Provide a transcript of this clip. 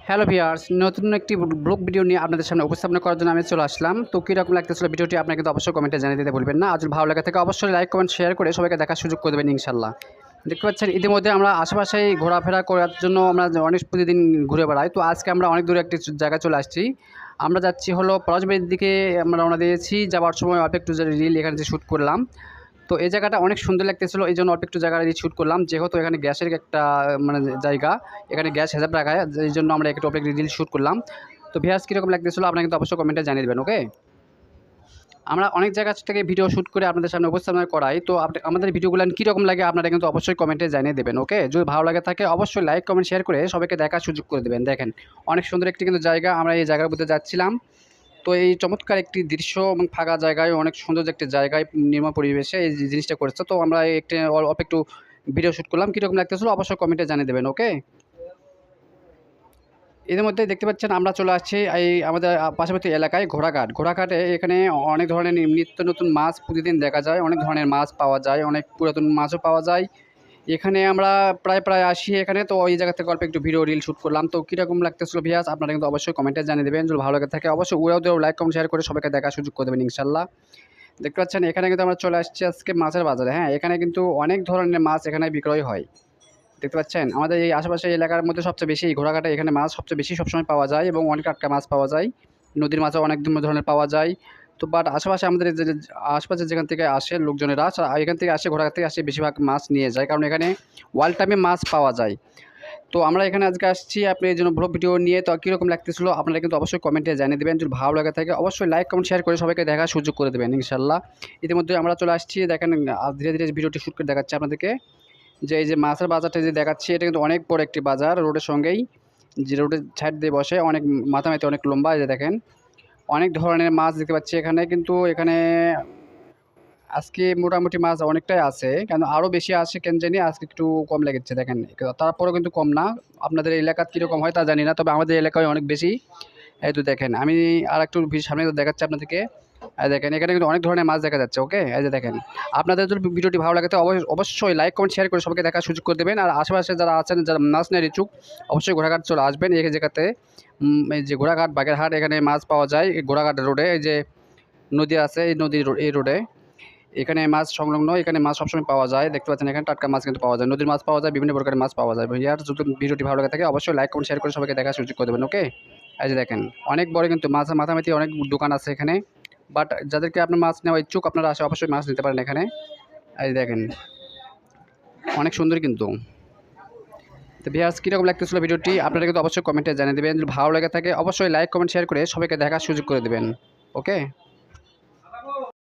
Hello viewers, নতুন একটি blog video নিয়ে আপনাদের সামনে উপস্থাপনা করার জন্য আমি চলে আসলাম। তো কীরকম লাগতেছিল ভিডিওটি আপনারা কিন্তু অবশ্যই কমেন্টে জানিয়ে দিতে ভুলবেন না। আর যদি ভালো লাগে থাকে অবশ্যই লাইক, কমেন্ট, শেয়ার করে সবাইকে দেখার সুযোগ করে দেবেন ইনশাল্লাহ। দেখতে পাচ্ছেন ইতিমধ্যে আমরা আশেপাশেই ঘোরাফেরা করার জন্য আমরা অনেক প্রতিদিন ঘুরে বেড়াই। তো আজকে আমরা অনেক দূরে একটি জায়গায় চলে আসছি। আমরা যাচ্ছি হলো পলাশবাড়ির দিকে। আমরা রওনা দিয়েছি। যাওয়ার সময় অল্প একটু রিল এখানে যে শ্যুট করলাম। তো এই জায়গাটা অনেক সুন্দর লাগতেছিল, এই জন্য অল্প একটু জায়গা শ্যুট করলাম। যেহেতু এখানে গ্যাসের একটা মানে জায়গা, এখানে গ্যাস হিসাব রাখা হয়, এই জন্য আমরা একটু অল্প রিল শ্যুট করলাম। তো ভিউয়ার্স কীরকম লাগতেছিল আপনারা কিন্তু অবশ্যই কমেন্টে জানিয়ে দেবেন। ওকে, আমরা অনেক জায়গা থেকে ভিডিও শ্যুট করে আপনাদের সামনে উপস্থাপনা করাই। তো আমাদের ভিডিওগুলো কীরকম লাগে আপনারা কিন্তু অবশ্যই কমেন্টে জানিয়ে দেবেন। ওকে, যদি ভালো লাগে থাকে অবশ্যই লাইক, কমেন্ট, শেয়ার করে সবাইকে দেখার সুযোগ করে দেবেন। দেখেন অনেক সুন্দর একটি কিন্তু জায়গা, আমরা এই জায়গার মধ্যে যাচ্ছিলাম। তো এই চমৎকার একটি দৃশ্য এবং ফাঁকা জায়গায় অনেক সুন্দর একটি জায়গায় নির্মল পরিবেশে এই জিনিসটা করেছে। তো আমরা একটু অল্প একটু ভিডিও শ্যুট করলাম, কীরকম লাগতেছিল অবশ্যই কমেন্টে জানিয়ে দেবেন। ওকে, এর মধ্যে দেখতে পাচ্ছেন আমরা চলে আসছি এই আমাদের পার্শ্ববর্তী এলাকায় ঘোড়াঘাটে এখানে অনেক ধরনের নিত্য নতুন মাছ প্রতিদিন দেখা যায়, অনেক ধরনের মাছ পাওয়া যায়, অনেক পুরাতন মাছও পাওয়া যায়। এখানে আমরা প্রায় আসি এখানে। তো ওই জায়গা থেকে অল্প একটু ভিডিও রিল শ্যুট করলাম। তো কীরকম লাগতেছিল ভিউয়ার্স আপনারা কিন্তু অবশ্যই কমেন্টে জানিয়ে দেবেন। যদি ভালো লাগে থাকে অবশ্যই উড়াও লাইক, কমেন্ট, শেয়ার করে সবাইকে দেখার সুযোগ করে দেবেন ইনশাল্লাহ। দেখতে পাচ্ছেন এখানে কিন্তু আমরা চলে আসছি আজকে মাছের বাজারে। হ্যাঁ, এখানে কিন্তু অনেক ধরনের মাছ এখানে বিক্রয় হয়। দেখতে পাচ্ছেন আমাদের এই আশেপাশে এলাকার মধ্যে সবচেয়ে বেশি ঘোড়াঘাটে এখানে মাছ সবচেয়ে বেশি সবসময় পাওয়া যায় এবং অনেক টাটকা মাছ পাওয়া যায়। নদীর মাছও অনেক ধরনের পাওয়া যায়। তো বাট আশেপাশে আমাদের যে আশপাশে যেখান থেকে আসে লোকজনেরা এখান থেকে আসে, ঘোড়াঘাট থেকে আসে বেশিরভাগ মাছ নিয়ে যায়, কারণ এখানে ওয়াল টাইমে মাছ পাওয়া যায়। তো আমরা এখানে আজকে আসছি আপনি এই জন্য ব্লগ ভিডিও নিয়ে। তো কীরকম লাগতেছিল আপনারা কিন্তু অবশ্যই কমেন্টে জানিয়ে দেবেন। যদি ভালো লাগে থাকে অবশ্যই লাইক, কমেন্ট, শেয়ার করে সবাইকে দেখার সুযোগ করে দেবেন ইনশাল্লাহ। ইতিমধ্যে আমরা চলে আসছি, দেখেন ধীরে ধীরে ভিডিওটি শ্যুট করে দেখাচ্ছি আপনাদেরকে। যে এই যে মাছের বাজারটা যে দেখাচ্ছি এটা কিন্তু অনেক বড় একটি বাজার, রোডের সঙ্গেই, যে রোডের সাইড দিয়ে বসে, অনেক মাথামাতি অনেক লম্বা। এই যে দেখেন অনেক ধরনের মাছ দেখতে পাচ্ছি এখানে। কিন্তু এখানে আজকে মোটামুটি মাছ অনেকটাই আছে, কেন আরও বেশি আসে কেন জানি, আজকে একটু কম লেগেছে দেখেন। তারপরেও কিন্তু কম না। আপনাদের এলাকার কীরকম হয় তা জানি না, তবে আমাদের এলাকায় অনেক বেশি। এই তো দেখেন আমি আর একটু সামনে দেখাচ্ছি আপনাদেরকে। দেখেন এখানে কিন্তু অনেক ধরনের মাছ দেখা যাচ্ছে। ওকে, এই যে দেখেন আপনাদের যদি ভিডিওটি ভালো লাগে তো অবশ্যই লাইক, কমেন্ট, শেয়ার করে সবাইকে দেখার সুযোগ করে দেবেন। আর আশেপাশে যারা আছেন, যারা মাছ নেওয়ার ইচ্ছুক, অবশ্যই ঘোড়াঘাট চলে আসবেন। এই জায়গাতে এই যে ঘোড়াঘাট বাগেরহাট, এখানে মাছ পাওয়া যায়। ঘোড়াঘাট রোডে এই যে নদী আছে, এই নদীর এই রোডে এখানে মাছ সংলগ্ন, এখানে মাছ সবসময় পাওয়া যায়। দেখতে পাচ্ছেন এখানে টাটকা মাছ কিন্তু পাওয়া যায়, নদীর মাছ পাওয়া যায়, বিভিন্ন প্রকারের মাছ পাওয়া যায়। ভাইয়ার যদি ভিডিওটি ভালো লাগে থাকে অবশ্যই লাইক, কমেন্ট, শেয়ার করে সবাইকে দেখার সুযোগ করে দেবেন। ওকে, এই যে দেখেন অনেক বড় কিন্তু মাছের মাথামাতি অনেক দোকান আছে এখানে। বাট যাদেরকে আপনার মাছ নেওয়া ইচ্ছুক আপনারা আসে অবশ্যই মাছ নিতে পারেন এখানে। এই দেখেন অনেক সুন্দর কিন্তু। তো ভিউয়ার্স কীরকম লাগতেছিল ভিডিওটি আপনারা কিন্তু অবশ্যই কমেন্টে জানিয়ে দেবেন। যদি ভালো লাগে থাকে অবশ্যই লাইক, কমেন্ট, শেয়ার করে সবাইকে দেখার সুযোগ করে দেবেন। ওকে।